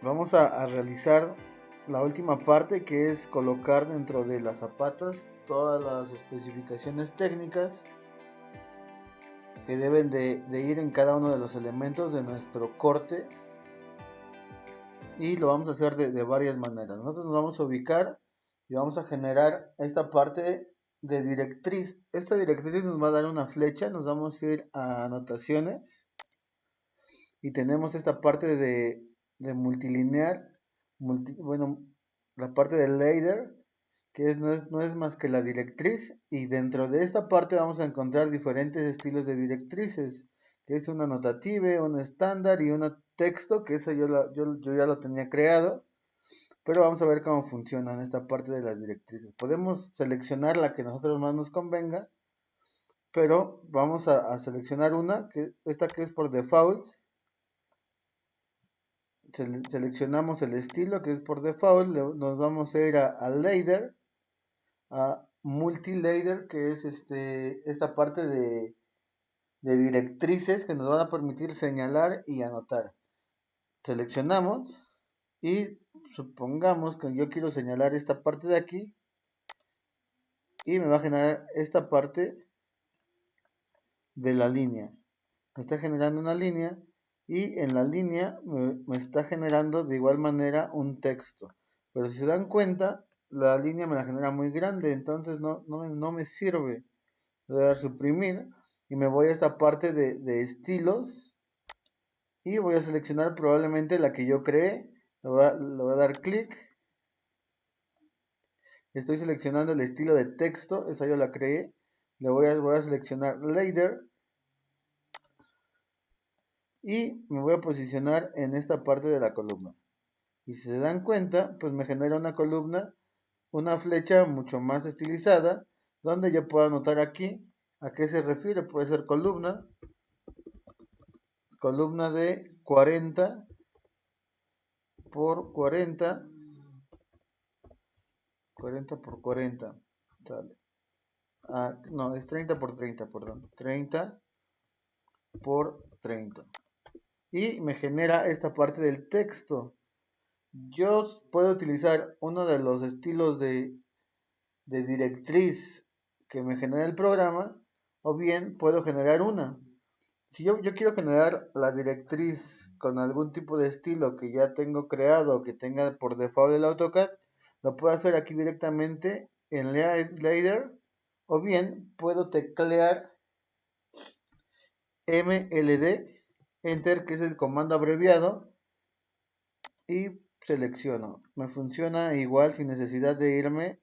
Vamos a realizar la última parte, que es colocar dentro de las zapatas todas las especificaciones técnicas que deben de ir en cada uno de los elementos de nuestro corte, y lo vamos a hacer de varias maneras. Nosotros nos vamos a ubicar y vamos a generar esta parte de directriz. Esta directriz nos va a dar una flecha, nos vamos a ir a anotaciones y tenemos esta parte de multilinear, bueno, la parte del ladder, que no es más que la directriz, y dentro de esta parte vamos a encontrar diferentes estilos de directrices, que es una notative, una estándar y una texto, que esa yo ya lo tenía creado, pero vamos a ver cómo funciona en esta parte de las directrices. Podemos seleccionar la que a nosotros más nos convenga, pero vamos a seleccionar esta que es por default. Seleccionamos el estilo que es por default, nos vamos a ir a ladder, a multi-ladder, que es esta parte de directrices que nos van a permitir señalar y anotar. Seleccionamos y supongamos que yo quiero señalar esta parte de aquí, y me va a generar esta parte de la línea. Me está generando una línea, y en la línea me está generando de igual manera un texto. Pero si se dan cuenta, la línea me la genera muy grande, entonces no me sirve. Voy a dar suprimir y me voy a esta parte de estilos, y voy a seleccionar probablemente la que yo creé. Le voy a dar clic. Estoy seleccionando el estilo de texto, esa yo la creé. Voy a seleccionar ladder y me voy a posicionar en esta parte de la columna. Y si se dan cuenta, pues me genera una columna, una flecha mucho más estilizada, donde yo puedo anotar aquí a qué se refiere. Puede ser columna de 40 por 40, 40 por 40, sale. No, es 30 por 30, perdón, 30 por 30. Y me genera esta parte del texto. Yo puedo utilizar uno de los estilos de directriz que me genera el programa, o bien puedo generar una. Si yo quiero generar la directriz con algún tipo de estilo que ya tengo creado, que tenga por default el AutoCAD, lo puedo hacer aquí directamente en Ladder, o bien puedo teclear MLD, Enter, que es el comando abreviado, y selecciono. Me funciona igual sin necesidad de irme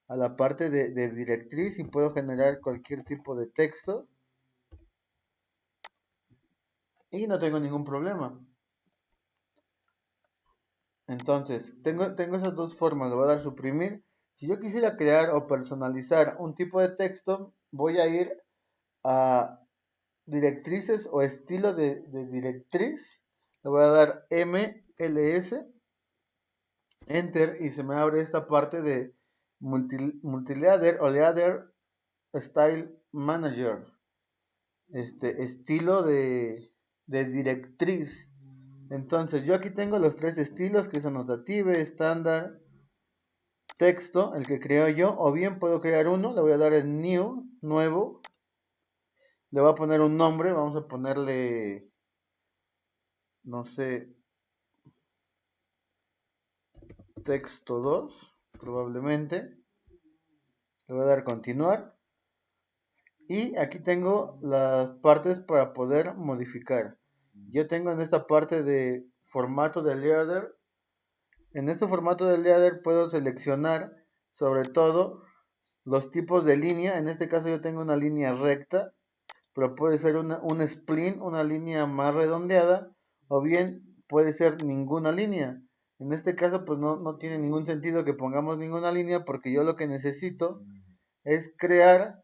a la parte de directriz, y puedo generar cualquier tipo de texto y no tengo ningún problema. Entonces, tengo esas dos formas. Le voy a dar suprimir. Si yo quisiera crear o personalizar un tipo de texto, voy a ir a directrices o estilo de directriz. Le voy a dar MLS, Enter, y se me abre esta parte de multileader o Leader Style Manager. Estilo de directriz. Entonces, yo aquí tengo los tres estilos, que son notative, estándar, texto, el que creo yo, o bien puedo crear uno. Le voy a dar el new, nuevo, le voy a poner un nombre, vamos a ponerle, no sé, texto 2, probablemente. Le voy a dar continuar, y aquí tengo las partes para poder modificar. Yo tengo en esta parte de formato de ladder. En este formato de ladder puedo seleccionar sobre todo los tipos de línea. En este caso yo tengo una línea recta, pero puede ser un spline, una línea más redondeada, o bien puede ser ninguna línea. En este caso pues no tiene ningún sentido que pongamos ninguna línea, porque yo lo que necesito es crear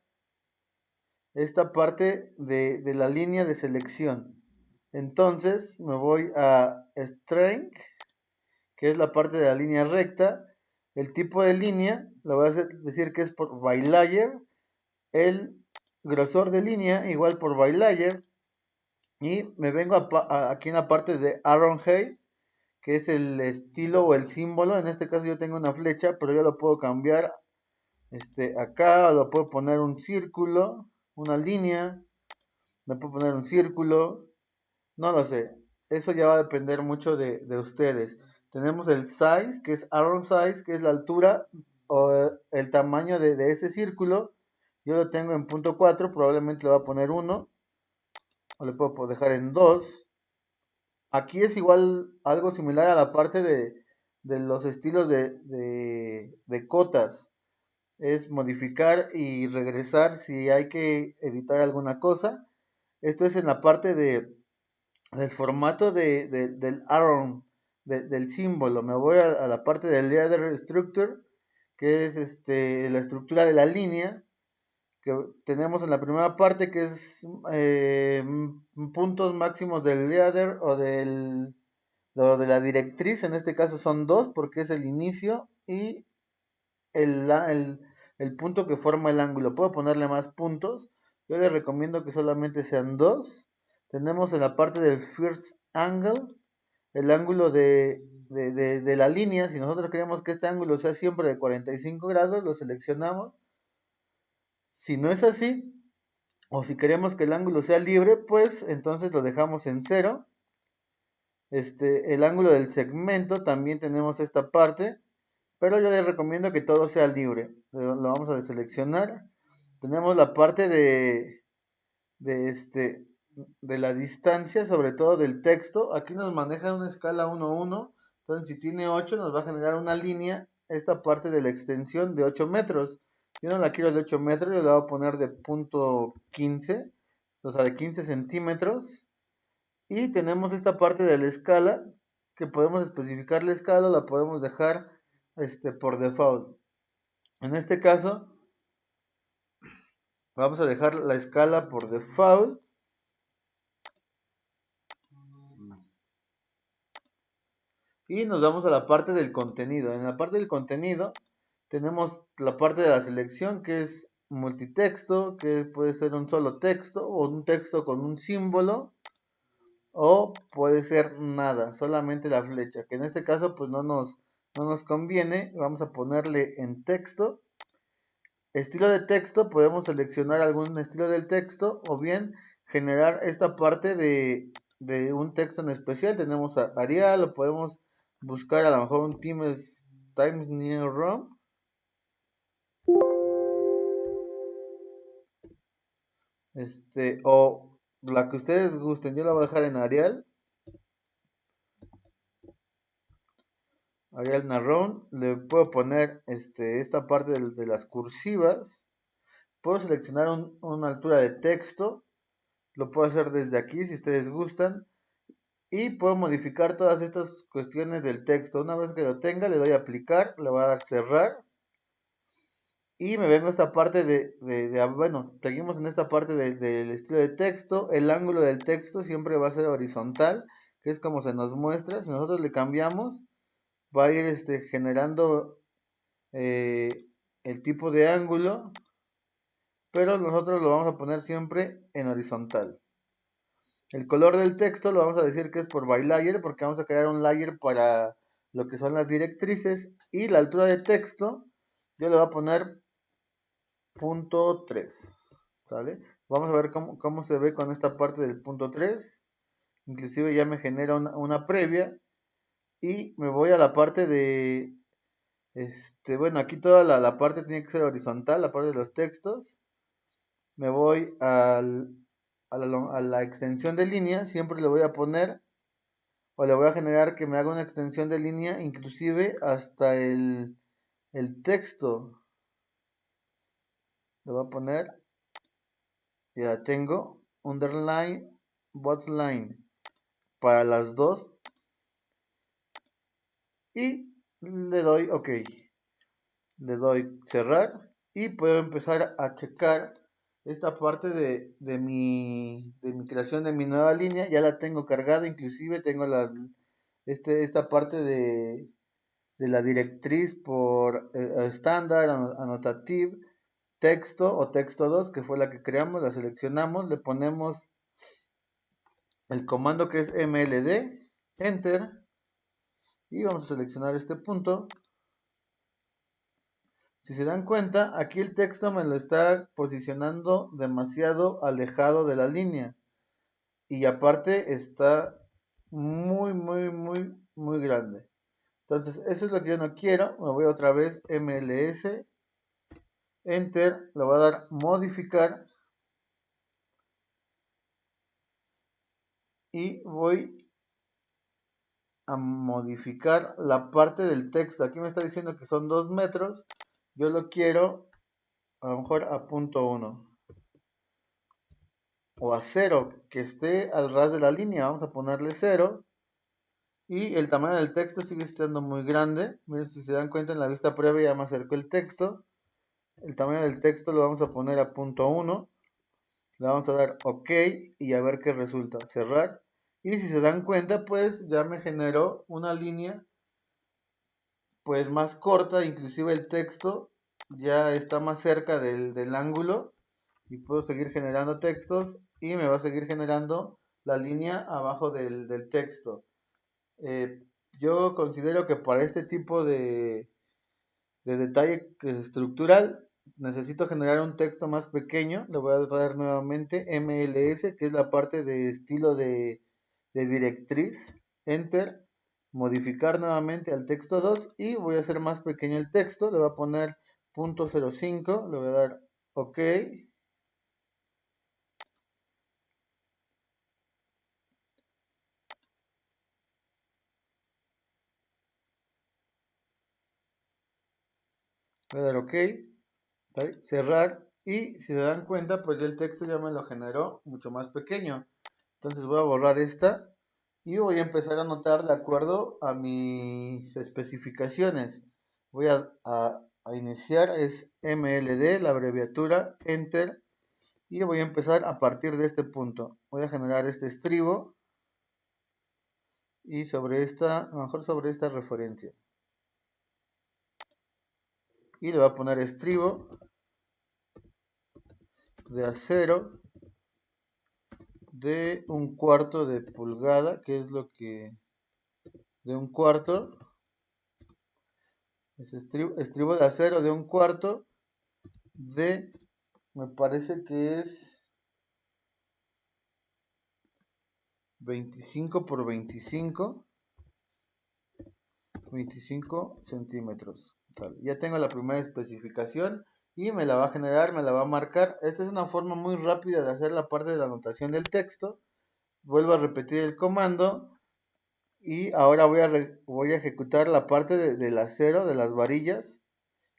esta parte de la línea de selección. Entonces me voy a Strength, que es la parte de la línea recta. El tipo de línea, lo voy a decir que es por by layer. El grosor de línea igual por by layer. Y me vengo aquí en la parte de Arrowhead, que es el estilo o el símbolo. En este caso yo tengo una flecha, pero yo lo puedo cambiar acá, lo puedo poner un círculo, una línea, le puedo poner un círculo, no lo sé. Eso ya va a depender mucho de ustedes. Tenemos el size, que es arrow size, que es la altura o el tamaño de ese círculo. Yo lo tengo en punto 4, probablemente le voy a poner 1, o le puedo dejar en 2. Aquí es igual, algo similar a la parte de los estilos de cotas. Es modificar y regresar si hay que editar alguna cosa. Esto es en la parte del formato del arrow, del símbolo. Me voy a la parte del ladder structure, que es la estructura de la línea que tenemos en la primera parte, que es puntos máximos del ladder o de la directriz. En este caso son dos, porque es el inicio y el punto que forma el ángulo. Puedo ponerle más puntos. Yo les recomiendo que solamente sean dos. Tenemos en la parte del first angle el ángulo de la línea. Si nosotros queremos que este ángulo sea siempre de 45 grados, lo seleccionamos. Si no es así, o si queremos que el ángulo sea libre, pues entonces lo dejamos en 0. El ángulo del segmento, también tenemos esta parte, pero yo les recomiendo que todo sea libre. Lo vamos a deseleccionar. Tenemos la parte de, de la distancia, sobre todo del texto. Aquí nos maneja una escala 1:1. Entonces, si tiene 8, nos va a generar una línea, esta parte de la extensión de 8 metros. Yo no la quiero de 8 metros, yo la voy a poner de punto 15, o sea, de 15 centímetros. Y tenemos esta parte de la escala, que podemos especificar la escala, la podemos dejar por default. En este caso, vamos a dejar la escala por default. Y nos vamos a la parte del contenido. En la parte del contenido tenemos la parte de la selección, que es multitexto, que puede ser un solo texto o un texto con un símbolo, o puede ser nada, solamente la flecha, que en este caso pues no nos conviene. Vamos a ponerle en texto. Estilo de texto, podemos seleccionar algún estilo del texto o bien generar esta parte de un texto en especial. Tenemos a Arial, o podemos buscar a lo mejor un Times New Roman, o la que ustedes gusten. Yo la voy a dejar en Arial Narrow. Le puedo poner esta parte de las cursivas. Puedo seleccionar una altura de texto. Lo puedo hacer desde aquí si ustedes gustan. Y puedo modificar todas estas cuestiones del texto. Una vez que lo tenga, le doy a aplicar, le voy a dar cerrar. Y me vengo a esta parte bueno, seguimos en esta parte del estilo de texto. El ángulo del texto siempre va a ser horizontal, que es como se nos muestra. Si nosotros le cambiamos, va a ir generando el tipo de ángulo, pero nosotros lo vamos a poner siempre en horizontal. El color del texto lo vamos a decir que es por by layer, porque vamos a crear un layer para lo que son las directrices. Y la altura de texto yo le voy a poner punto 3, ¿sale? Vamos a ver cómo se ve con esta parte del punto 3. Inclusive ya me genera una previa. Y me voy a la parte de bueno, aquí toda la parte tiene que ser horizontal, la parte de los textos. Me voy a la extensión de línea. Siempre le voy a poner, o le voy a generar que me haga una extensión de línea, inclusive hasta el texto. Le voy a poner, ya tengo, underline, boldline, para las dos. Y le doy OK. Le doy cerrar. Y puedo empezar a checar esta parte de mi creación de mi nueva línea. Ya la tengo cargada, inclusive tengo esta parte de la directriz por estándar, annotative, texto o texto 2, que fue la que creamos. La seleccionamos, le ponemos el comando que es mld, enter, y vamos a seleccionar este punto. Si se dan cuenta, aquí el texto me lo está posicionando demasiado alejado de la línea. Y aparte está muy grande. Entonces, eso es lo que yo no quiero. Me voy otra vez, MLS, Enter, le voy a dar modificar. Y voy a modificar la parte del texto. Aquí me está diciendo que son 2 metros. Yo lo quiero a lo mejor a punto 1 o a 0, que esté al ras de la línea. Vamos a ponerle 0. Y el tamaño del texto sigue siendo muy grande. Miren, si se dan cuenta, en la vista previa ya me acercó el texto. El tamaño del texto lo vamos a poner a punto 1. Le vamos a dar OK y a ver qué resulta. Cerrar. Y si se dan cuenta, pues ya me generó una línea pues más corta. Inclusive el texto ya está más cerca del ángulo. Y puedo seguir generando textos. Y me va a seguir generando la línea abajo del texto. Yo considero que para este tipo de detalle estructural necesito generar un texto más pequeño. Le voy a dar nuevamente MLS, que es la parte de estilo de directriz. Enter, modificar nuevamente al texto 2 y voy a hacer más pequeño el texto. Le voy a poner .05, le voy a dar OK. Voy a dar OK, ¿sí? Cerrar, y si se dan cuenta, pues el texto ya me lo generó mucho más pequeño. Entonces voy a borrar esta y voy a empezar a anotar de acuerdo a mis especificaciones. Voy a iniciar, es MLD, la abreviatura, Enter, y voy a empezar a partir de este punto. Voy a generar este estribo y sobre esta, a lo mejor sobre esta referencia. Y le voy a poner estribo de acero de 1/4 de pulgada, que es lo que de 1/4, es estribo de acero de 1/4 de, me parece que es 25 por 25 centímetros. Ya tengo la primera especificación y me la va a generar, me la va a marcar. Esta es una forma muy rápida de hacer la parte de la anotación del texto. Vuelvo a repetir el comando y ahora voy a ejecutar la parte del acero, de las varillas,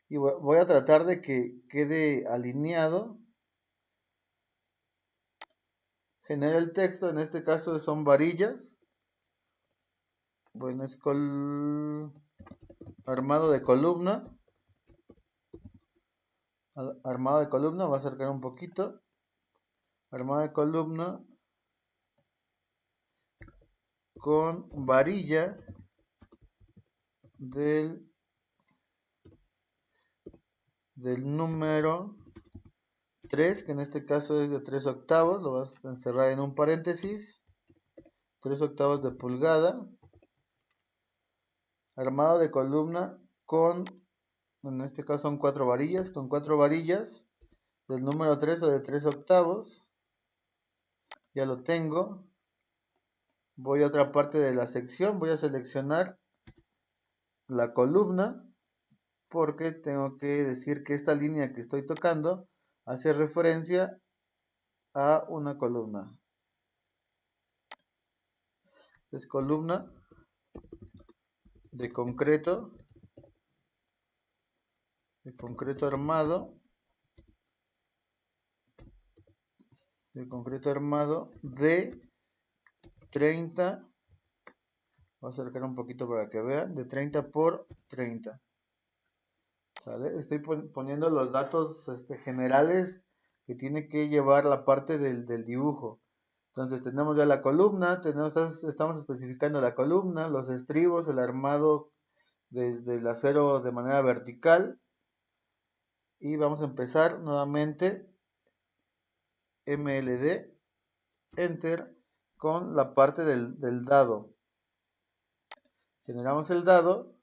y voy a tratar de que quede alineado. Genera el texto, en este caso son varillas. Bueno, es armado de columna. Armado de columna, voy a acercar un poquito. Armado de columna con varilla del número 3, que en este caso es de 3 octavos. Lo vas a encerrar en un paréntesis. 3 octavos de pulgada. Armado de columna con, en este caso son 4 varillas, con 4 varillas del número 3 o de 3 octavos. Ya lo tengo. Voy a otra parte de la sección, voy a seleccionar la columna, porque tengo que decir que esta línea que estoy tocando hace referencia a una columna. Es columna de concreto armado, de 30, voy a acercar un poquito para que vean, de 30 por 30. ¿Sale? Estoy poniendo los datos generales que tiene que llevar la parte del dibujo. Entonces tenemos ya la columna, estamos especificando la columna, los estribos, el armado del acero de manera vertical. Y vamos a empezar nuevamente MLD, Enter, con la parte del dado. Generamos el dado.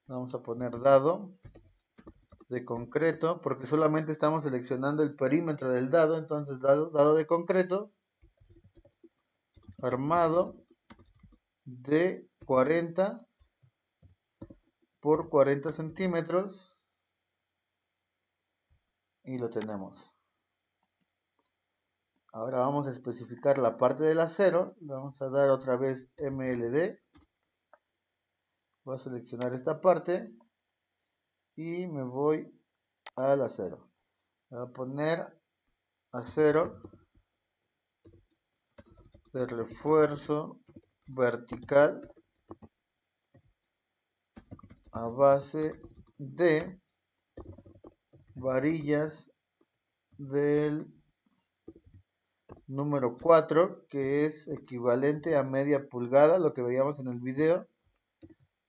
Vamos a poner dado de concreto, porque solamente estamos seleccionando el perímetro del dado. Entonces dado de concreto armado de 40 por 40 centímetros, y lo tenemos. Ahora vamos a especificar la parte del acero. Le vamos a dar otra vez MLD. Voy a seleccionar esta parte y me voy al acero. Voy a poner acero de refuerzo vertical a base de varillas del número 4, que es equivalente a media pulgada, lo que veíamos en el video,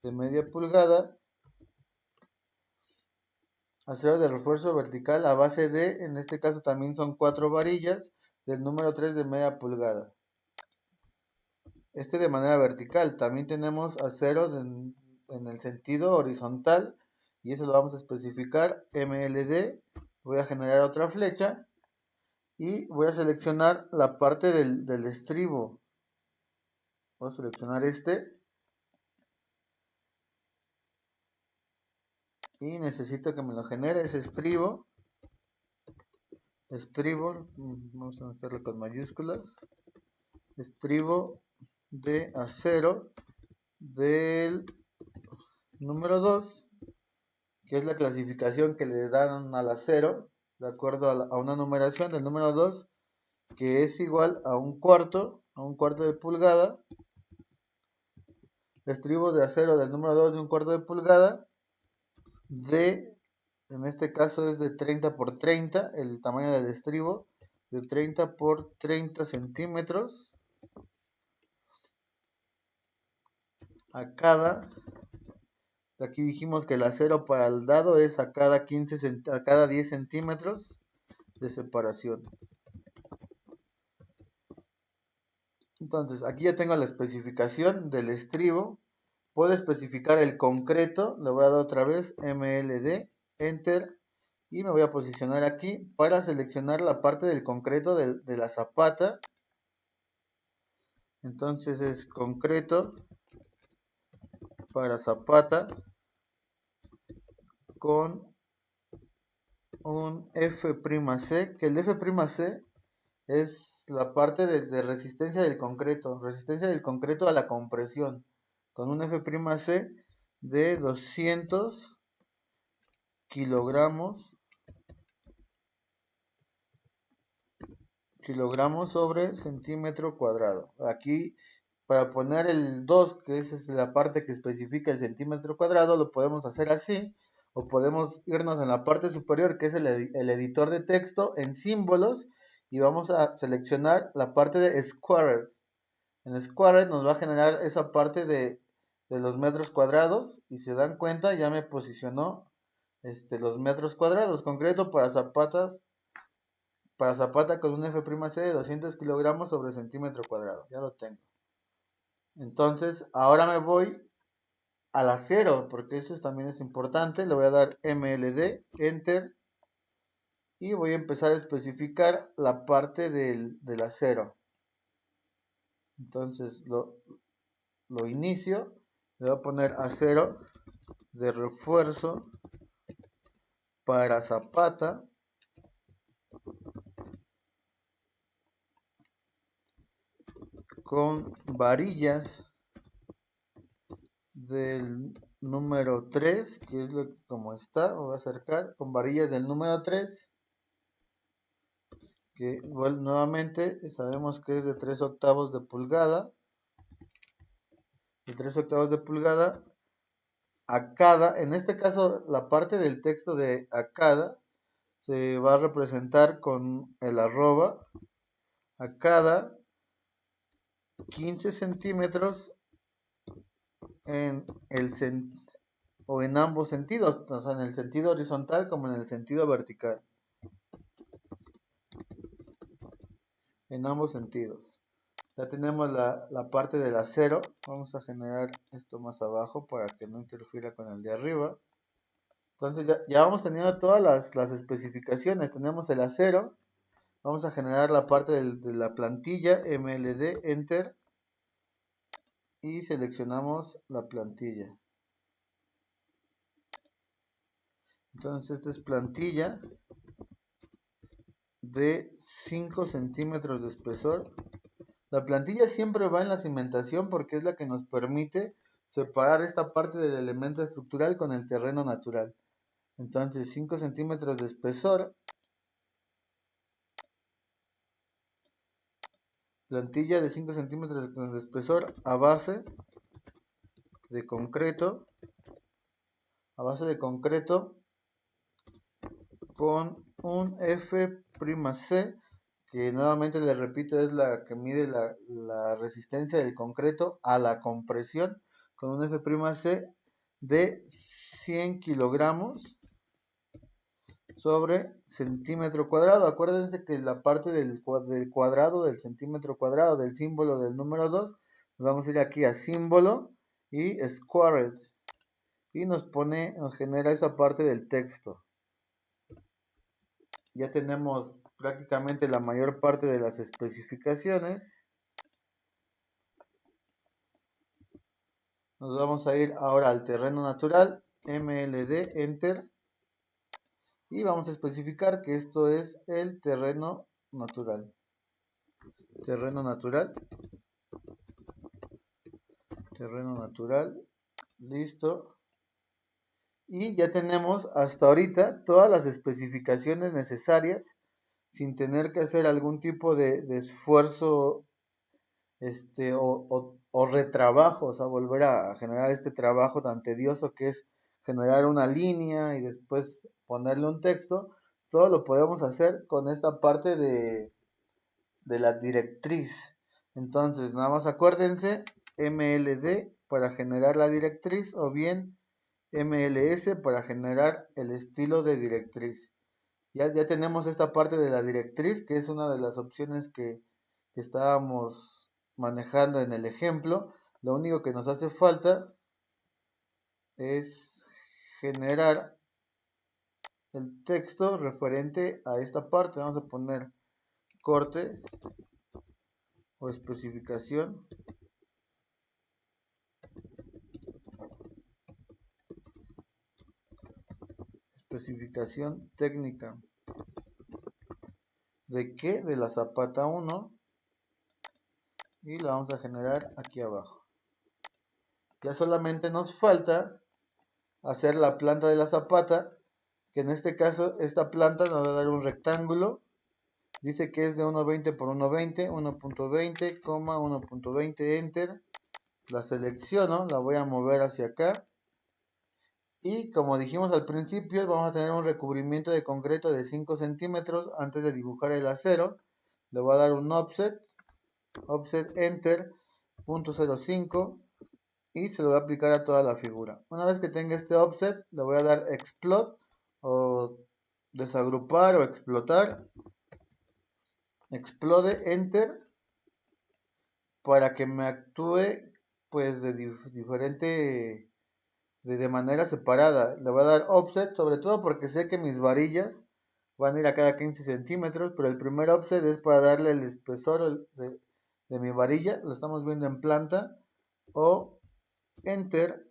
de media pulgada. Acero de refuerzo vertical a base de, en este caso también son 4 varillas, del número 3 de media pulgada. Este de manera vertical. También tenemos acero en el sentido horizontal, y eso lo vamos a especificar MLD. Voy a generar otra flecha y voy a seleccionar la parte del estribo. Voy a seleccionar este y necesito que me lo genere ese estribo. Vamos a hacerlo con mayúsculas. Estribo de acero del número 2, que es la clasificación que le dan al acero, de acuerdo a una numeración del número 2, que es igual a un cuarto de pulgada. Estribo de acero del número 2 de un cuarto de pulgada, en este caso es de 30 por 30, el tamaño del estribo, de 30 por 30 centímetros, a cada, aquí dijimos que el acero para el dado es a cada 10 centímetros de separación. Entonces aquí ya tengo la especificación del estribo. Puedo especificar el concreto. Le voy a dar otra vez MLD, Enter, y me voy a posicionar aquí para seleccionar la parte del concreto de la zapata. Entonces es concreto para zapata con un F'C, que el F'C es la parte de resistencia del concreto a la compresión, con un F'C de 200 kilogramos sobre centímetro cuadrado. Aquí, para poner el 2, que esa es la parte que especifica el centímetro cuadrado, lo podemos hacer así, o podemos irnos en la parte superior, que es el editor de texto, en símbolos, y vamos a seleccionar la parte de Squared. En Squared nos va a generar esa parte de los metros cuadrados, y si se dan cuenta ya me posicionó los metros cuadrados. Concreto para zapata con un F'C de 200 kilogramos sobre centímetro cuadrado. Ya lo tengo. Entonces ahora me voy al acero, porque eso también es importante. Le voy a dar MLD, Enter, y voy a empezar a especificar la parte del acero. Entonces lo inicio. Le voy a poner acero de refuerzo para zapata con varillas del número 3, que es como está. Voy a acercar con varillas del número 3, que igual nuevamente sabemos que es de 3/8 de pulgada. De 3/8 de pulgada a cada, en este caso la parte del texto de a cada se va a representar con el arroba a cada 15 centímetros en o en ambos sentidos, o sea, en el sentido horizontal como en el sentido vertical. En ambos sentidos. Ya tenemos la parte del acero. Vamos a generar esto más abajo para que no interfiera con el de arriba. Entonces ya vamos teniendo todas las especificaciones. Tenemos el acero. Vamos a generar la parte de la plantilla, MLD, Enter. Y seleccionamos la plantilla. Entonces esta es plantilla de 5 centímetros de espesor. La plantilla siempre va en la cimentación porque es la que nos permite separar esta parte del elemento estructural con el terreno natural. Entonces 5 centímetros de espesor. Plantilla de 5 centímetros de espesor a base de concreto. A base de concreto con un F'C, que nuevamente les repito es la que mide la resistencia del concreto a la compresión, con un F'C de 100 kilogramos sobre centímetro cuadrado. Acuérdense que la parte del cuadrado, del centímetro cuadrado, del símbolo del número 2, nos vamos a ir aquí a símbolo y squared, y nos genera esa parte del texto. Ya tenemos prácticamente la mayor parte de las especificaciones. Nos vamos a ir ahora al terreno natural, MLD, Enter. Y vamos a especificar que esto es el terreno natural. Terreno natural. Terreno natural. Listo. Y ya tenemos hasta ahorita todas las especificaciones necesarias sin tener que hacer algún tipo de esfuerzo o retrabajo, o sea, volver a generar este trabajo tan tedioso que es generar una línea y después ponerle un texto. Todo lo podemos hacer con esta parte de la directriz. Entonces, nada más acuérdense, MLD para generar la directriz o bien MLS para generar el estilo de directriz. Ya tenemos esta parte de la directriz, que es una de las opciones que estábamos manejando en el ejemplo. Lo único que nos hace falta es generar el texto referente a esta parte. Vamos a poner corte o especificación. Especificación técnica. ¿De qué? De la zapata 1. Y la vamos a generar aquí abajo. Ya solamente nos falta hacer la planta de la zapata, que en este caso esta planta nos va a dar un rectángulo. Dice que es de 1.20 por 1.20, 1.20, 1.20, enter. La selecciono, la voy a mover hacia acá. Y como dijimos al principio, vamos a tener un recubrimiento de concreto de 5 centímetros antes de dibujar el acero. Le voy a dar un offset, enter, 0.05, y se lo voy a aplicar a toda la figura. Una vez que tenga este offset, le voy a dar explode o desagrupar o explotar. Explode, enter, para que me actúe pues de manera separada. Le voy a dar offset, sobre todo porque sé que mis varillas van a ir a cada 15 centímetros, pero el primer offset es para darle el espesor de mi varilla. Lo estamos viendo en planta. O enter,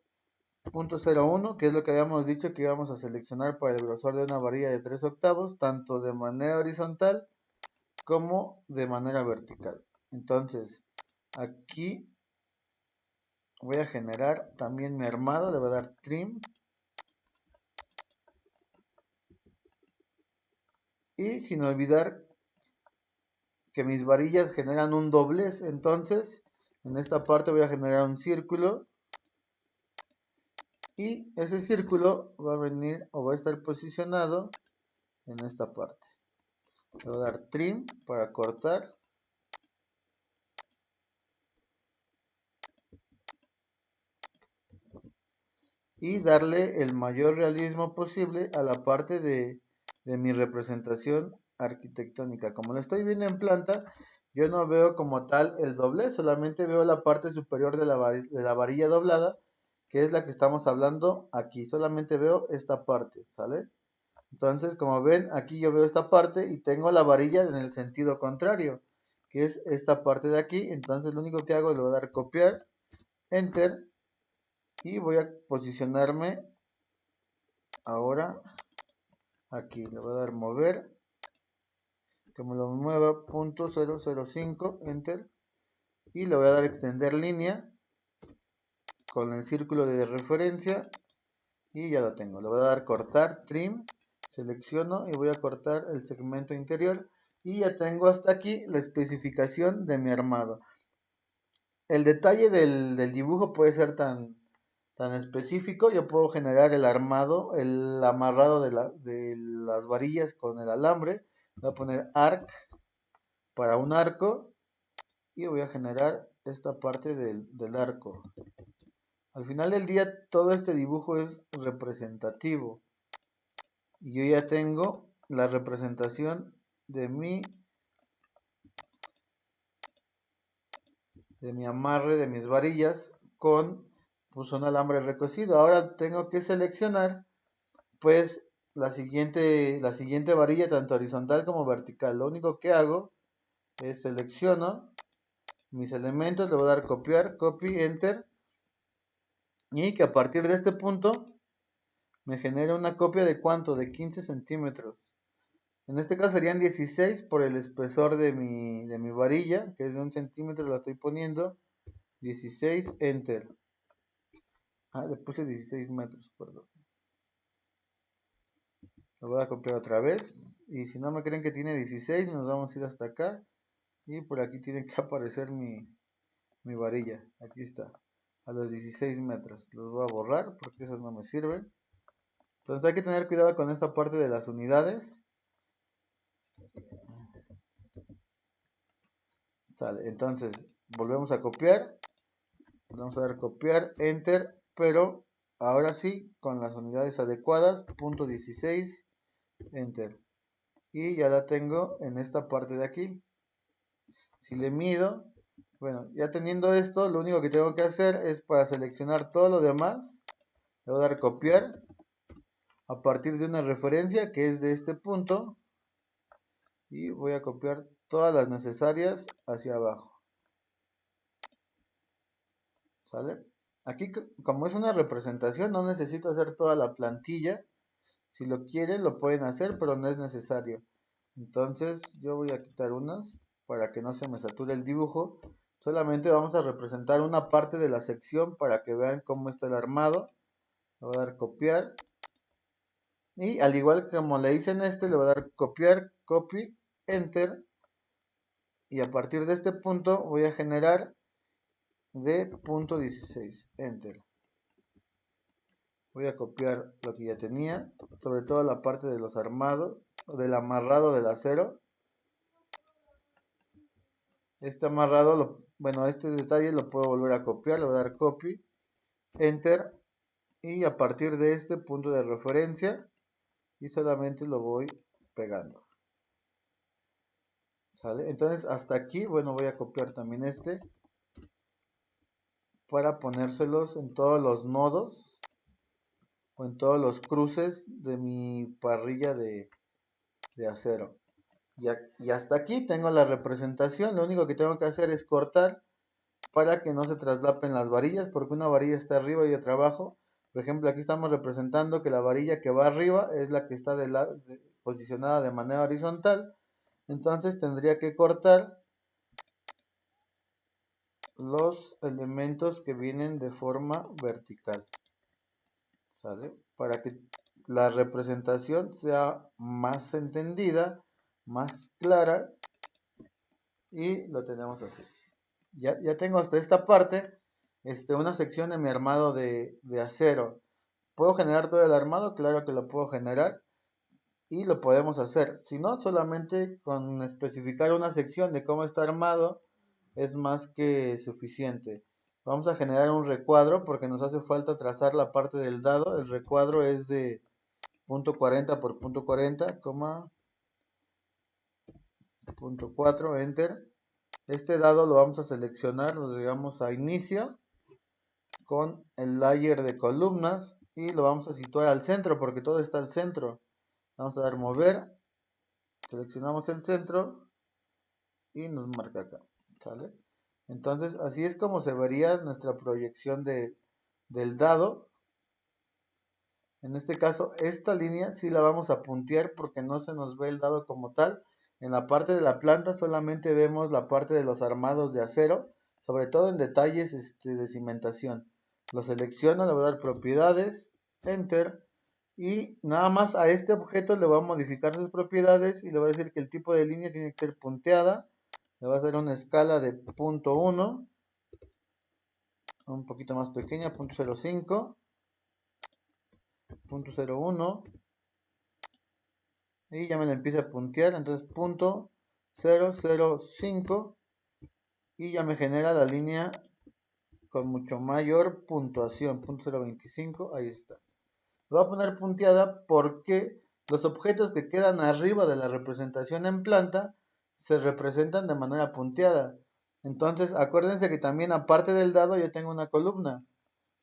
0.01, que es lo que habíamos dicho que íbamos a seleccionar para el grosor de una varilla de 3 octavos, tanto de manera horizontal como de manera vertical. Entonces, aquí voy a generar también mi armado, le voy a dar trim. Y sin olvidar que mis varillas generan un doblez, entonces en esta parte voy a generar un círculo. Y ese círculo va a venir o va a estar posicionado en esta parte. Le voy a dar trim para cortar. Y darle el mayor realismo posible a la parte de mi representación arquitectónica. Como lo estoy viendo en planta, yo no veo como tal el doblez, solamente veo la parte superior de la varilla doblada, que es la que estamos hablando aquí. Solamente veo esta parte, ¿sale? Entonces, como ven, aquí yo veo esta parte y tengo la varilla en el sentido contrario, que es esta parte de aquí. Entonces, lo único que hago es le voy a dar copiar, enter, y voy a posicionarme ahora aquí. Le voy a dar mover, que me lo mueva .005, enter, y le voy a dar extender línea con el círculo de referencia y ya lo tengo. Le voy a dar cortar, trim, selecciono y voy a cortar el segmento interior y ya tengo hasta aquí la especificación de mi armado. El detalle del dibujo puede ser tan específico. Yo puedo generar el armado, el amarrado de las varillas con el alambre. Voy a poner arc para un arco y voy a generar esta parte del arco. Al final del día todo este dibujo es representativo y yo ya tengo la representación de mi amarre de mis varillas con pues, un alambre recocido. Ahora tengo que seleccionar pues la siguiente varilla tanto horizontal como vertical. Lo único que hago es selecciono mis elementos, le voy a dar copiar, copy, enter, y que a partir de este punto me genera una copia de ¿cuánto? De 15 centímetros. En este caso serían 16 por el espesor de mi varilla, que es de 1 centímetro, la estoy poniendo. 16, enter. Le puse 16 metros, perdón. Lo voy a copiar otra vez. Y si no me creen que tiene 16, nos vamos a ir hasta acá. Y por aquí tiene que aparecer mi varilla. Aquí está. A los 16 metros. Los voy a borrar porque esos no me sirven. Entonces hay que tener cuidado con esta parte de las unidades. Sale. Entonces volvemos a copiar. Vamos a dar copiar, enter. Pero ahora sí, con las unidades adecuadas. Punto 16, enter. Y ya la tengo en esta parte de aquí. Si le mido, bueno, ya teniendo esto, lo único que tengo que hacer es para seleccionar todo lo demás, le voy a dar copiar a partir de una referencia que es de este punto y voy a copiar todas las necesarias hacia abajo. ¿Sale? Aquí como es una representación no necesito hacer toda la plantilla. Si lo quieren lo pueden hacer, pero no es necesario. Entonces yo voy a quitar unas para que no se me sature el dibujo. Solamente vamos a representar una parte de la sección para que vean cómo está el armado. Le voy a dar copiar. Y al igual que como le hice en este, le voy a dar copiar, copy, enter. Y a partir de este punto voy a generar de punto 16, enter. Voy a copiar lo que ya tenía, sobre todo la parte de los armados, del amarrado del acero. Este amarrado, bueno, este detalle lo puedo volver a copiar, le voy a dar copy, enter, y a partir de este punto de referencia, y solamente lo voy pegando. ¿Sale? Entonces hasta aquí, bueno, voy a copiar también este, para ponérselos en todos los nodos, o en todos los cruces de mi parrilla de acero. Y hasta aquí tengo la representación. Lo único que tengo que hacer es cortar para que no se traslapen las varillas, porque una varilla está arriba y otra abajo. Por ejemplo, aquí estamos representando que la varilla que va arriba es la que está posicionada de manera horizontal. Entonces tendría que cortar los elementos que vienen de forma vertical. ¿Sale? Para que la representación sea más entendida, más clara, y lo tenemos así. Ya tengo hasta esta parte una sección de mi armado de acero. ¿Puedo generar todo el armado? Claro que lo puedo generar y lo podemos hacer. Si no, solamente con especificar una sección de cómo está armado es más que suficiente. Vamos a generar un recuadro porque nos hace falta trazar la parte del dado. El recuadro es de .40 por .40, .4, enter. Este dado lo vamos a seleccionar, lo llegamos a inicio con el layer de columnas y lo vamos a situar al centro porque todo está al centro. Vamos a dar mover, seleccionamos el centro y nos marca acá, ¿sale? Entonces así es como se vería nuestra proyección del dado. En este caso, esta línea sí la vamos a puntear porque no se nos ve el dado como tal. En la parte de la planta solamente vemos la parte de los armados de acero, sobre todo en detalles de cimentación. Lo selecciono, le voy a dar propiedades, enter, y nada más a este objeto le voy a modificar sus propiedades y le voy a decir que el tipo de línea tiene que ser punteada. Le voy a hacer una escala de 0.1, un poquito más pequeña, 0.05. 0.01 y ya me la empieza a puntear, entonces 0.005 y ya me genera la línea con mucho mayor puntuación, 0.025, ahí está. Lo voy a poner punteada porque los objetos que quedan arriba de la representación en planta se representan de manera punteada. Entonces acuérdense que también aparte del dado yo tengo una columna.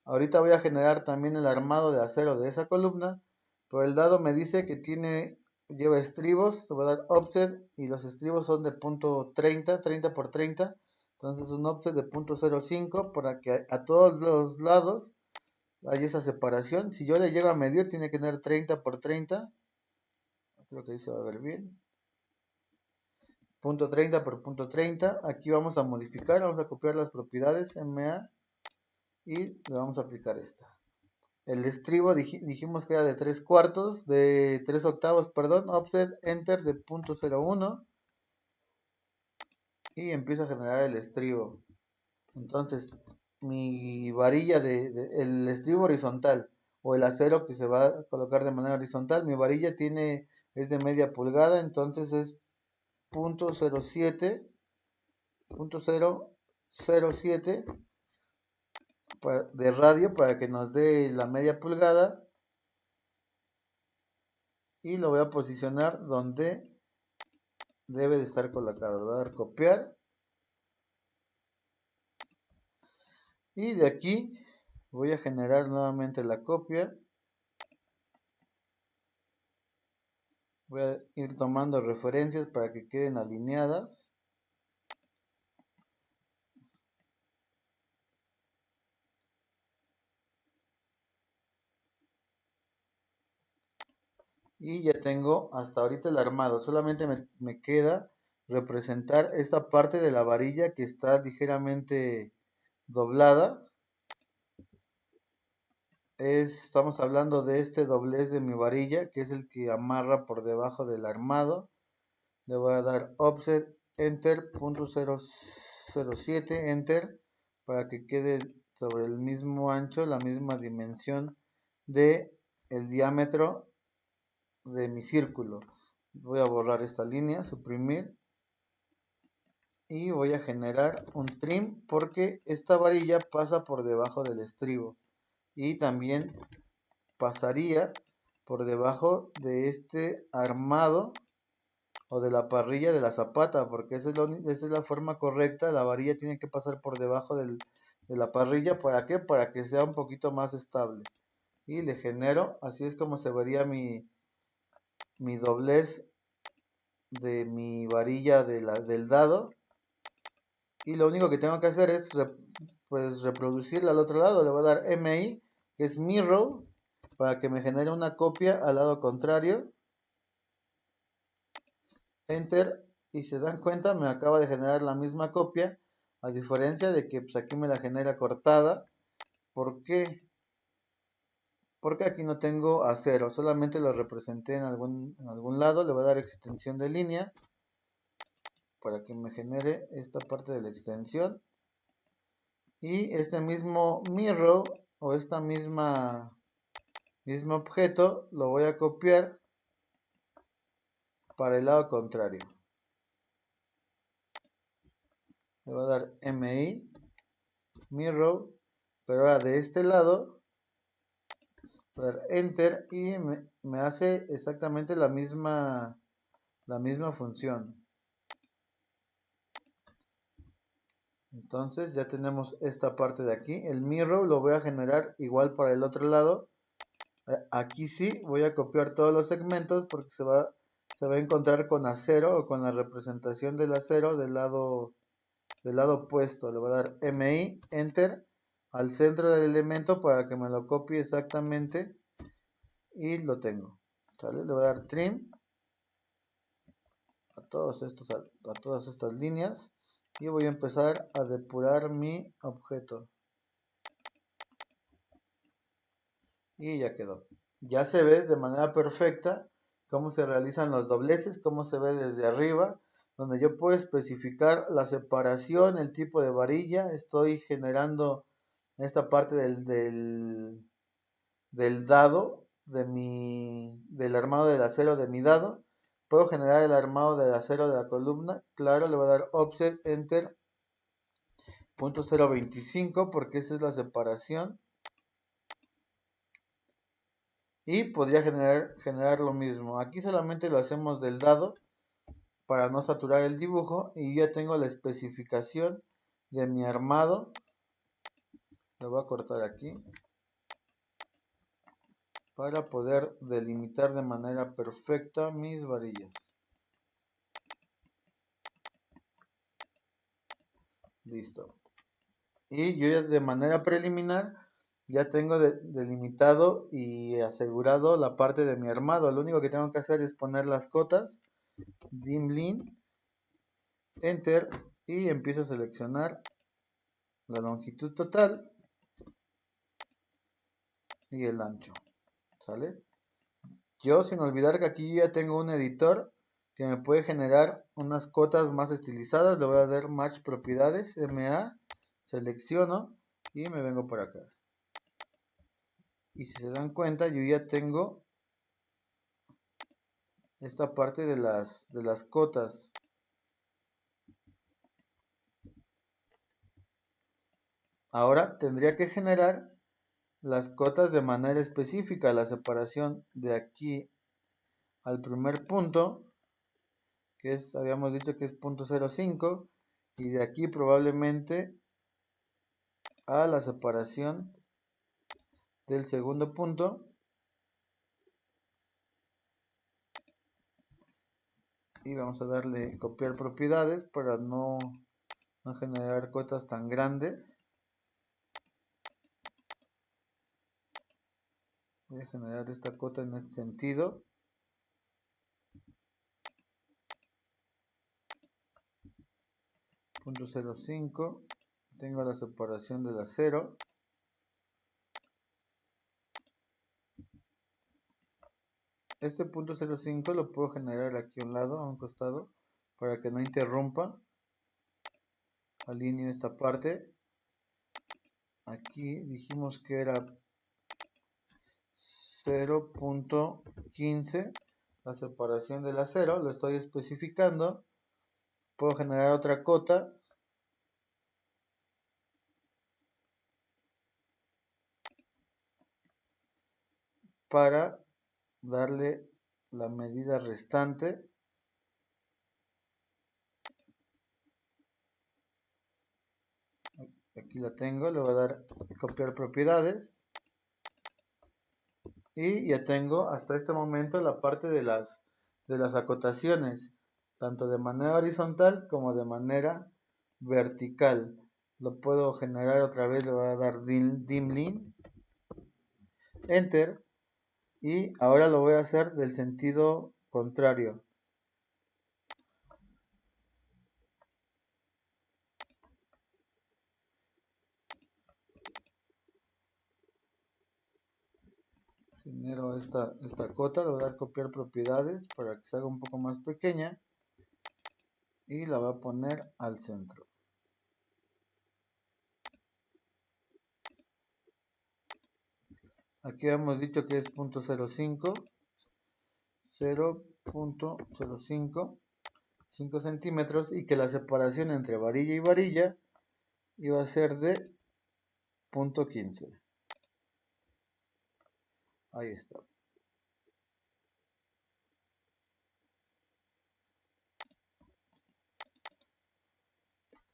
Ahorita voy a generar también el armado de acero de esa columna, pero el dado me dice que lleva estribos, le voy a dar offset y los estribos son de punto 30 por 30, entonces un offset de 0.05 para que a todos los lados haya esa separación. Si yo le llego a medir tiene que tener 30 por 30, creo que ahí se va a ver bien, punto 30 por punto 30, aquí vamos a modificar, vamos a copiar las propiedades MA y le vamos a aplicar esta. El estribo dijimos que era de 3/4, de 3/8, perdón, offset, enter de 0.01 y empiezo a generar el estribo. Entonces, mi varilla el estribo horizontal o el acero que se va a colocar de manera horizontal, mi varilla es de media pulgada, entonces es 0.07, 0.007 de radio para que nos dé la media pulgada. Y lo voy a posicionar donde debe de estar colocado. Le voy a dar copiar. Y de aquí voy a generar nuevamente la copia. Voy a ir tomando referencias para que queden alineadas. Y ya tengo hasta ahorita el armado. Solamente me queda representar esta parte de la varilla que está ligeramente doblada. Estamos hablando de este doblez de mi varilla, que es el que amarra por debajo del armado. Le voy a dar offset, enter, 0.007, enter, para que quede sobre el mismo ancho, la misma dimensión de el diámetro de mi círculo. Voy a borrar esta línea, suprimir, y voy a generar un trim porque esta varilla pasa por debajo del estribo y también pasaría por debajo de este armado o de la parrilla de la zapata, porque esa es la forma correcta. La varilla tiene que pasar por debajo de la parrilla. ¿Para qué? Para que sea un poquito más estable. Y le genero, así es como se vería mi doblez de mi varilla del dado. Y lo único que tengo que hacer es pues reproducirla al otro lado. Le voy a dar MI, que es mirror, para que me genere una copia al lado contrario. Enter, y se dan cuenta me acaba de generar la misma copia, a diferencia de que pues, aquí me la genera cortada. ¿Por qué? Porque aquí no tengo acero, solamente lo representé en algún lado. Le voy a dar extensión de línea para que me genere esta parte de la extensión, y este mismo mirror o esta mismo objeto lo voy a copiar para el lado contrario. Le voy a dar MI mirror, pero ahora de este lado voy a dar enter y me hace exactamente la misma función. Entonces ya tenemos esta parte de aquí. El mirror lo voy a generar igual para el otro lado. Aquí sí voy a copiar todos los segmentos porque se va a encontrar con acero o con la representación del acero del lado opuesto. Le voy a dar MI, Enter, al centro del elemento para que me lo copie exactamente y lo tengo. ¿Sale? Le voy a dar Trim a todas estas líneas y voy a empezar a depurar mi objeto. Y ya quedó. Ya se ve de manera perfecta cómo se realizan los dobleces, cómo se ve desde arriba, donde yo puedo especificar la separación, el tipo de varilla. Estoy generando esta parte del dado, del armado del acero de mi dado. Puedo generar el armado del acero de la columna. Claro, le voy a dar Offset, Enter, .025 porque esa es la separación. Y podría generar lo mismo. Aquí solamente lo hacemos del dado para no saturar el dibujo. Y ya tengo la especificación de mi armado. Lo voy a cortar aquí para poder delimitar de manera perfecta mis varillas. Listo. Y yo ya de manera preliminar ya tengo delimitado y asegurado la parte de mi armado. Lo único que tengo que hacer es poner las cotas, Dim Line, Enter, y empiezo a seleccionar la longitud total y el ancho. ¿Sale? Yo sin olvidar que aquí ya tengo un editor que me puede generar unas cotas más estilizadas. Le voy a dar Match Propiedades, MA, selecciono y me vengo por acá. Y si se dan cuenta, yo ya tengo esta parte de las cotas. Ahora tendría que generar las cotas de manera específica, la separación de aquí al primer punto, que es, habíamos dicho que es .05, y de aquí probablemente a la separación del segundo punto, y vamos a darle copiar propiedades para no generar cotas tan grandes. Voy a generar esta cota en este sentido. .05, tengo la separación del acero. Este .05 lo puedo generar aquí a un lado, a un costado, para que no interrumpa. Alineo esta parte. Aquí dijimos que era 0.15 la separación del acero, lo estoy especificando. Puedo generar otra cota para darle la medida restante. Aquí la tengo, le voy a dar copiar propiedades y ya tengo hasta este momento la parte de las acotaciones, tanto de manera horizontal como de manera vertical. Lo puedo generar otra vez, le voy a dar dim line, enter, y ahora lo voy a hacer del sentido contrario. Genero esta cota, le voy a dar copiar propiedades para que se haga un poco más pequeña y la voy a poner al centro. Aquí hemos dicho que es .05, 0.05, 5 centímetros, y que la separación entre varilla y varilla iba a ser de .15. Ahí está.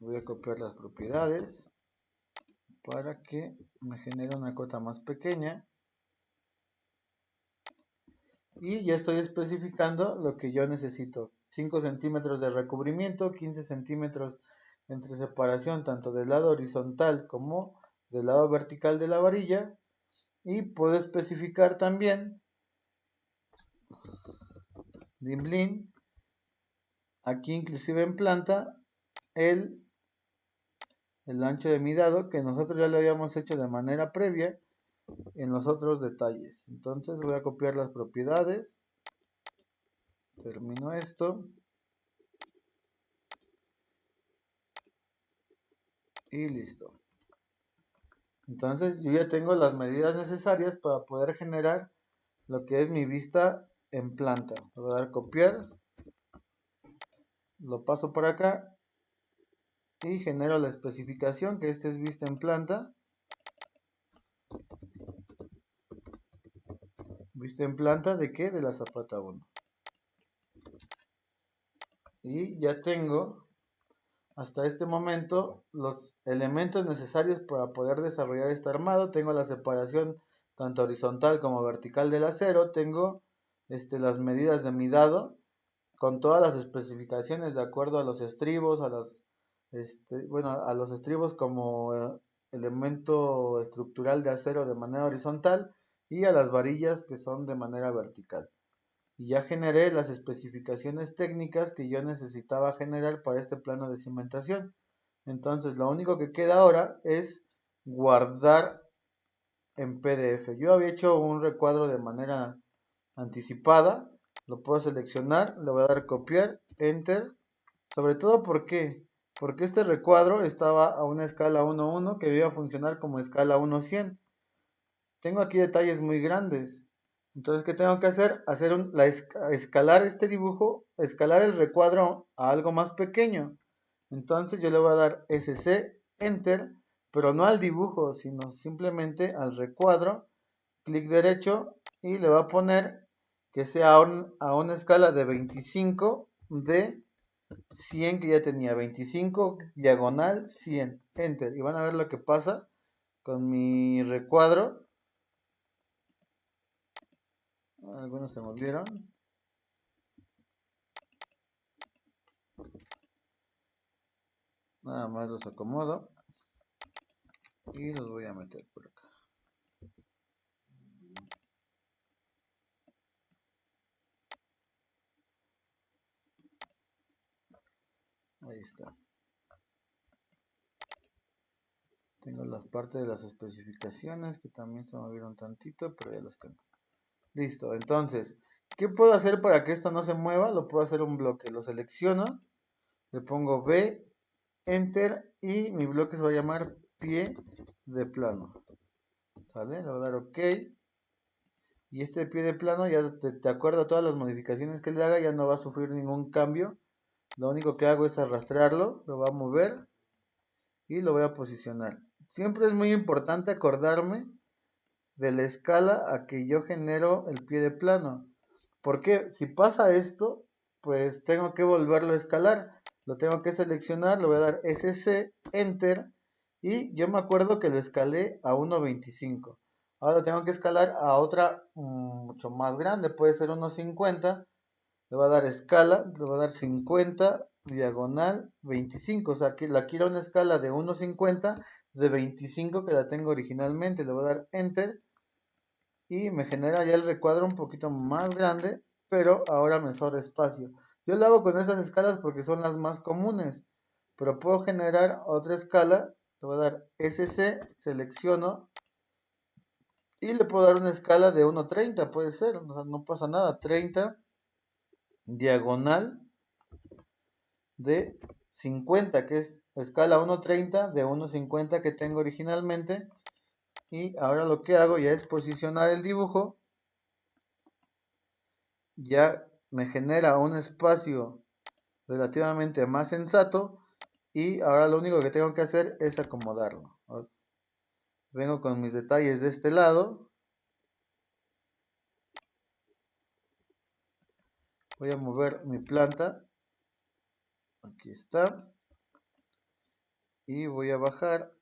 Voy a copiar las propiedades para que me genere una cota más pequeña. Y ya estoy especificando lo que yo necesito. 5 centímetros de recubrimiento, 15 centímetros entre separación tanto del lado horizontal como del lado vertical de la varilla. Y puedo especificar también dimblin, aquí inclusive en planta, el ancho de mi dado, que nosotros ya lo habíamos hecho de manera previa en los otros detalles. Entonces voy a copiar las propiedades, termino esto y listo. Entonces yo ya tengo las medidas necesarias para poder generar lo que es mi vista en planta. Le voy a dar copiar, lo paso por acá y genero la especificación que esta es vista en planta. ¿Vista en planta de qué? De la zapata 1. Y ya tengo hasta este momento los elementos necesarios para poder desarrollar este armado. Tengo la separación tanto horizontal como vertical del acero. Tengo las medidas de mi dado con todas las especificaciones de acuerdo a los estribos, a los estribos como elemento estructural de acero de manera horizontal y a las varillas que son de manera vertical. Y ya generé las especificaciones técnicas que yo necesitaba generar para este plano de cimentación. Entonces lo único que queda ahora es guardar en PDF. Yo había hecho un recuadro de manera anticipada, lo puedo seleccionar, le voy a dar copiar, enter, sobre todo porque este recuadro estaba a una escala 1:1 que iba a funcionar como escala 1:100. Tengo aquí detalles muy grandes. Entonces, ¿qué tengo que hacer? Escalar este dibujo, escalar el recuadro a algo más pequeño. Entonces yo le voy a dar SC, Enter, pero no al dibujo, sino simplemente al recuadro. Clic derecho y le voy a poner que sea a una escala de 25 de 100 que ya tenía. 25 diagonal 100. Enter. Y van a ver lo que pasa con mi recuadro. Algunos se movieron. Nada más los acomodo. Y los voy a meter por acá. Ahí está. Tengo las partes de las especificaciones que también se movieron tantito, pero ya las tengo. Listo, entonces, ¿qué puedo hacer para que esto no se mueva? Lo puedo hacer un bloque. Lo selecciono, le pongo B, Enter y mi bloque se va a llamar pie de plano. ¿Sale? Le voy a dar OK. Y este pie de plano, ya de acuerdo a todas las modificaciones que le haga, ya no va a sufrir ningún cambio. Lo único que hago es arrastrarlo, lo voy a mover y lo voy a posicionar. Siempre es muy importante acordarme de la escala a que yo genero el pie de plano. Porque si pasa esto, pues tengo que volverlo a escalar. Lo tengo que seleccionar, le voy a dar SC, Enter. Y yo me acuerdo que lo escalé a 1.25. Ahora tengo que escalar a otra mucho más grande, puede ser 1.50. Le voy a dar escala, le voy a dar 50, diagonal, 25. O sea, que la quiero una escala de 1.50 de 25 que la tengo originalmente. Le voy a dar Enter y me genera ya el recuadro un poquito más grande, pero ahora me sobra espacio. Yo lo hago con estas escalas porque son las más comunes, pero puedo generar otra escala. Le voy a dar SC, selecciono y le puedo dar una escala de 1.30, puede ser, o sea, no pasa nada. 30, diagonal de 50, que es escala 1.30 de 1.50 que tengo originalmente. Y ahora lo que hago ya es posicionar el dibujo. Ya me genera un espacio relativamente más sensato y ahora lo único que tengo que hacer es acomodarlo. Vengo con mis detalles de este lado, voy a mover mi planta, aquí está, y voy a bajar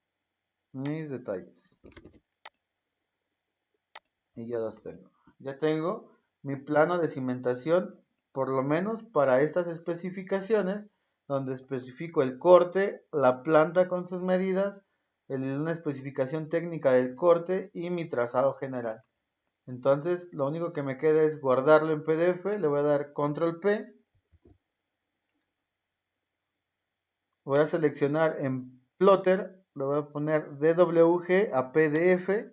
mis detalles. Y ya los tengo. Ya tengo mi plano de cimentación, por lo menos para estas especificaciones, donde especifico el corte, la planta con sus medidas, una especificación técnica del corte y mi trazado general. Entonces, lo único que me queda es guardarlo en PDF, le voy a dar Control P, voy a seleccionar en Plotter, le voy a poner DWG a PDF.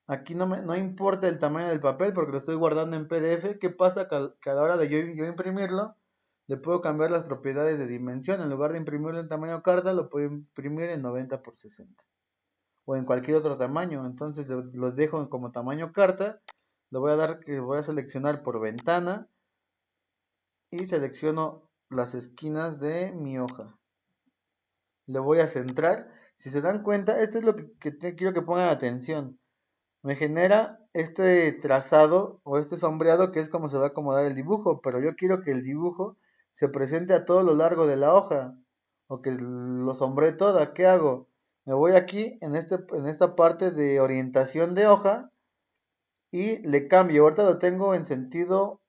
Aquí no importa el tamaño del papel porque lo estoy guardando en PDF. ¿Qué pasa? Que a la hora de yo imprimirlo, le puedo cambiar las propiedades de dimensión. En lugar de imprimirlo en tamaño carta, lo puedo imprimir en 90 por 60. O en cualquier otro tamaño. Entonces los dejo como tamaño carta. Voy a seleccionar por ventana. Y selecciono las esquinas de mi hoja. Le voy a centrar. Si se dan cuenta, esto es lo que quiero que pongan atención. Me genera este trazado o este sombreado que es como se va a acomodar el dibujo, pero yo quiero que el dibujo se presente a todo lo largo de la hoja o que lo sombree toda. ¿Qué hago? Me voy aquí en esta parte de orientación de hoja y le cambio. Ahorita lo tengo en sentido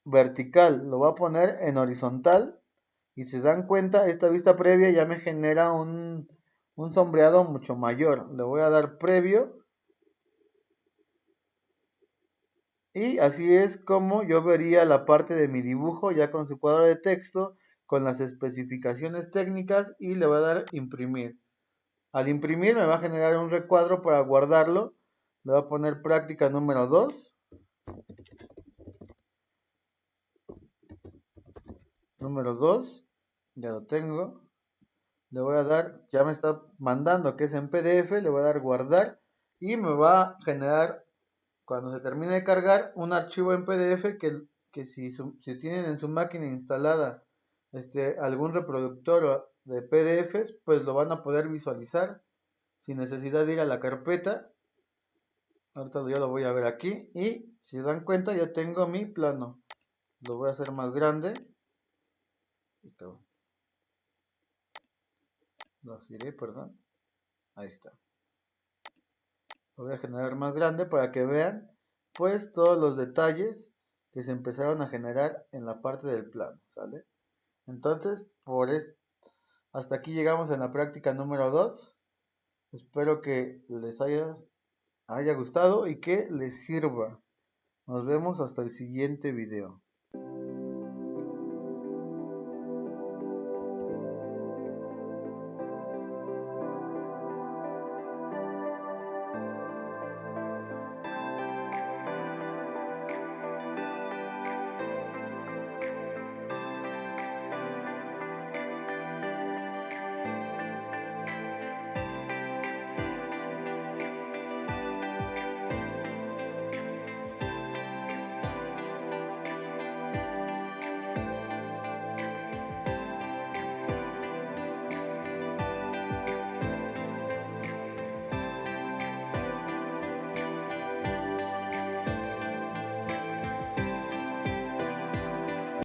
vertical, lo voy a poner en horizontal y si se dan cuenta, esta vista previa ya me genera un sombreado mucho mayor. Le voy a dar previo. Y así es como yo vería la parte de mi dibujo ya con su cuadro de texto, con las especificaciones técnicas y le voy a dar imprimir. Al imprimir me va a generar un recuadro para guardarlo. Le voy a poner práctica número 2. Número 2. Ya lo tengo. Le voy a dar, ya me está mandando que es en PDF, le voy a dar guardar y me va a generar cuando se termine de cargar un archivo en PDF que si tienen en su máquina instalada algún reproductor de PDFs, pues lo van a poder visualizar sin necesidad de ir a la carpeta. Ahorita ya lo voy a ver aquí y si se dan cuenta ya tengo mi plano. Lo voy a hacer más grande. Lo giré, perdón. Ahí está. Lo voy a generar más grande para que vean pues todos los detalles que se empezaron a generar en la parte del plano, ¿sale? Entonces, hasta aquí llegamos en la práctica número 2. Espero que les haya gustado y que les sirva. Nos vemos hasta el siguiente video.